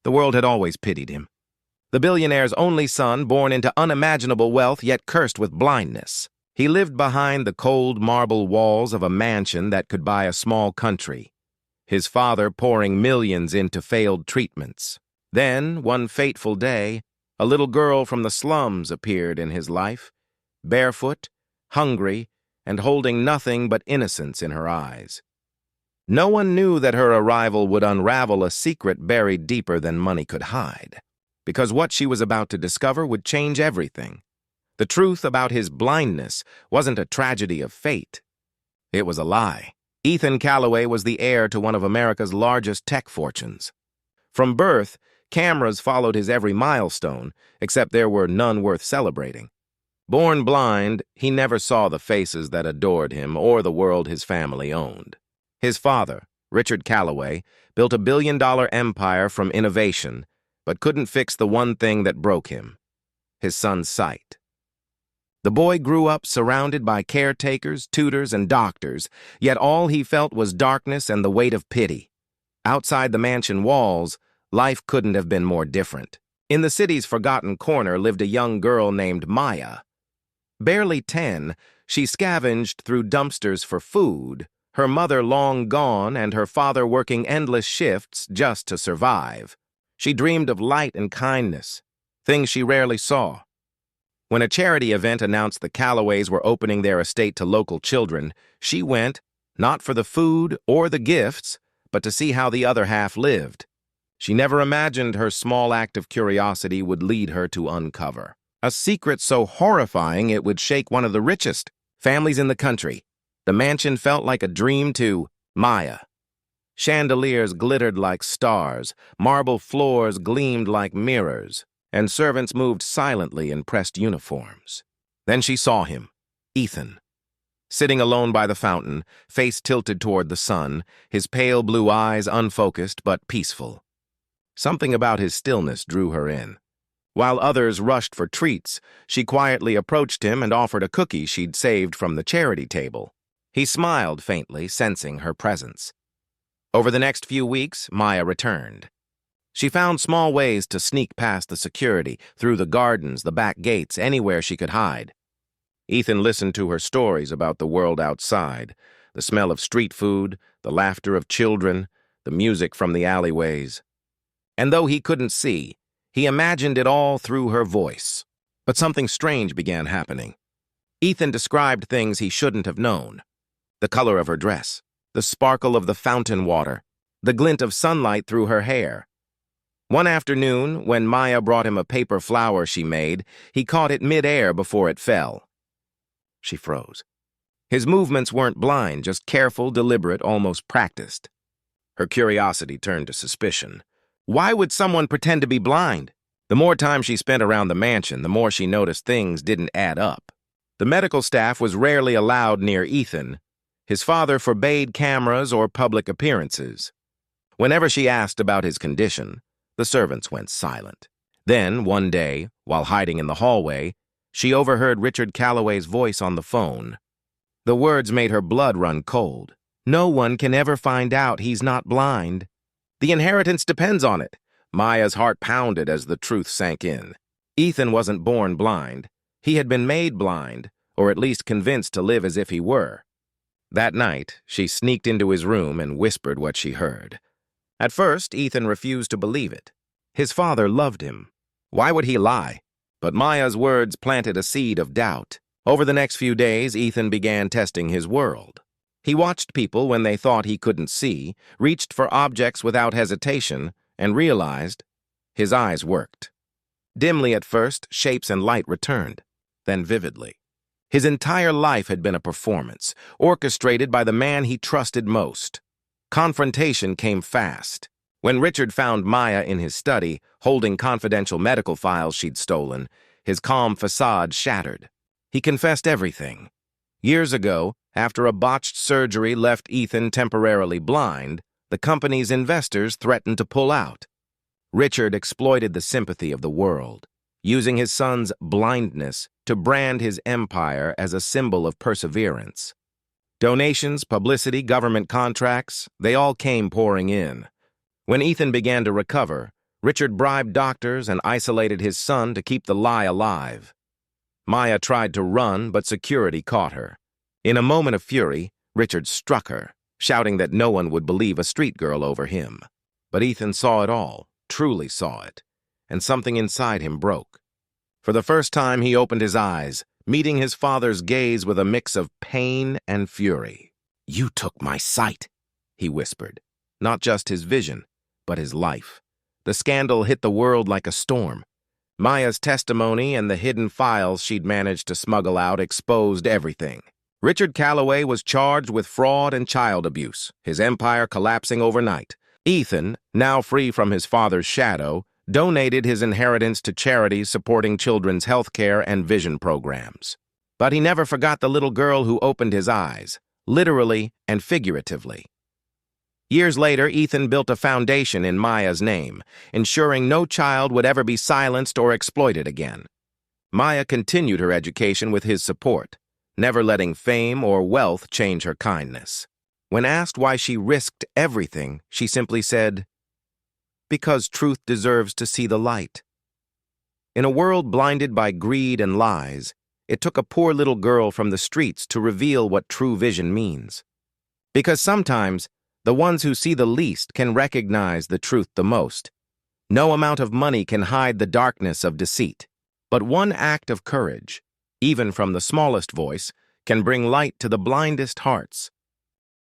The world had always pitied him. The billionaire's only son, born into unimaginable wealth yet cursed with blindness. He lived behind the cold marble walls of a mansion that could buy a small country, his father pouring millions into failed treatments. Then, one fateful day, a little girl from the slums appeared in his life, barefoot, hungry, and holding nothing but innocence in her eyes. No one knew that her arrival would unravel a secret buried deeper than money could hide, because what she was about to discover would change everything. The truth about his blindness wasn't a tragedy of fate. It was a lie. Ethan Callaway was the heir to one of America's largest tech fortunes. From birth, cameras followed his every milestone, except there were none worth celebrating. Born blind, he never saw the faces that adored him or the world his family owned. His father, Richard Callaway, built a billion-dollar empire from innovation, but couldn't fix the one thing that broke him: his son's sight. The boy grew up surrounded by caretakers, tutors, and doctors, yet all he felt was darkness and the weight of pity. Outside the mansion walls, life couldn't have been more different. In the city's forgotten corner lived a young girl named Maya. Barely 10, she scavenged through dumpsters for food, her mother long gone and her father working endless shifts just to survive. She dreamed of light and kindness, things she rarely saw. When a charity event announced the Callaways were opening their estate to local children, she went, not for the food or the gifts, but to see how the other half lived. She never imagined her small act of curiosity would lead her to uncover a secret so horrifying it would shake one of the richest families in the country. The mansion felt like a dream to Maya. Chandeliers glittered like stars, marble floors gleamed like mirrors, and servants moved silently in pressed uniforms. Then she saw him, Ethan. Sitting alone by the fountain, face tilted toward the sun, his pale blue eyes unfocused but peaceful. Something about his stillness drew her in. While others rushed for treats, she quietly approached him and offered a cookie she'd saved from the charity table. He smiled faintly, sensing her presence. Over the next few weeks, Maya returned. She found small ways to sneak past the security, through the gardens, the back gates, anywhere she could hide. Ethan listened to her stories about the world outside, the smell of street food, the laughter of children, the music from the alleyways. And though he couldn't see, he imagined it all through her voice. But something strange began happening. Ethan described things he shouldn't have known. The color of her dress, the sparkle of the fountain water, the glint of sunlight through her hair. One afternoon, when Maya brought him a paper flower she made, he caught it mid-air before it fell. She froze. His movements weren't blind, just careful, deliberate, almost practiced. Her curiosity turned to suspicion. Why would someone pretend to be blind? The more time she spent around the mansion, the more she noticed things didn't add up. The medical staff was rarely allowed near Ethan. His father forbade cameras or public appearances. Whenever she asked about his condition, the servants went silent. Then, one day, while hiding in the hallway, she overheard Richard Callaway's voice on the phone. The words made her blood run cold. No one can ever find out he's not blind. The inheritance depends on it. Maya's heart pounded as the truth sank in. Ethan wasn't born blind. He had been made blind, or at least convinced to live as if he were. That night, she sneaked into his room and whispered what she heard. At first, Ethan refused to believe it. His father loved him. Why would he lie? But Maya's words planted a seed of doubt. Over the next few days, Ethan began testing his world. He watched people when they thought he couldn't see, reached for objects without hesitation, and realized his eyes worked. Dimly at first, shapes and light returned, then vividly. His entire life had been a performance, orchestrated by the man he trusted most. Confrontation came fast. When Richard found Maya in his study, holding confidential medical files she'd stolen, his calm facade shattered. He confessed everything. Years ago, after a botched surgery left Ethan temporarily blind, the company's investors threatened to pull out. Richard exploited the sympathy of the world, using his son's blindness to brand his empire as a symbol of perseverance. Donations, publicity, government contracts, they all came pouring in. When Ethan began to recover, Richard bribed doctors and isolated his son to keep the lie alive. Maya tried to run, but security caught her. In a moment of fury, Richard struck her, shouting that no one would believe a street girl over him. But Ethan saw it all, truly saw it, and something inside him broke. For the first time, he opened his eyes, meeting his father's gaze with a mix of pain and fury. "You took my sight," he whispered. Not just his vision, but his life. The scandal hit the world like a storm. Maya's testimony and the hidden files she'd managed to smuggle out exposed everything. Richard Calloway was charged with fraud and child abuse, his empire collapsing overnight. Ethan, now free from his father's shadow, donated his inheritance to charities supporting children's health care and vision programs. But he never forgot the little girl who opened his eyes, literally and figuratively. Years later, Ethan built a foundation in Maya's name, ensuring no child would ever be silenced or exploited again. Maya continued her education with his support, never letting fame or wealth change her kindness. When asked why she risked everything, she simply said, "Because truth deserves to see the light." In a world blinded by greed and lies, it took a poor little girl from the streets to reveal what true vision means. Because sometimes, the ones who see the least can recognize the truth the most. No amount of money can hide the darkness of deceit. But one act of courage, even from the smallest voice, can bring light to the blindest hearts.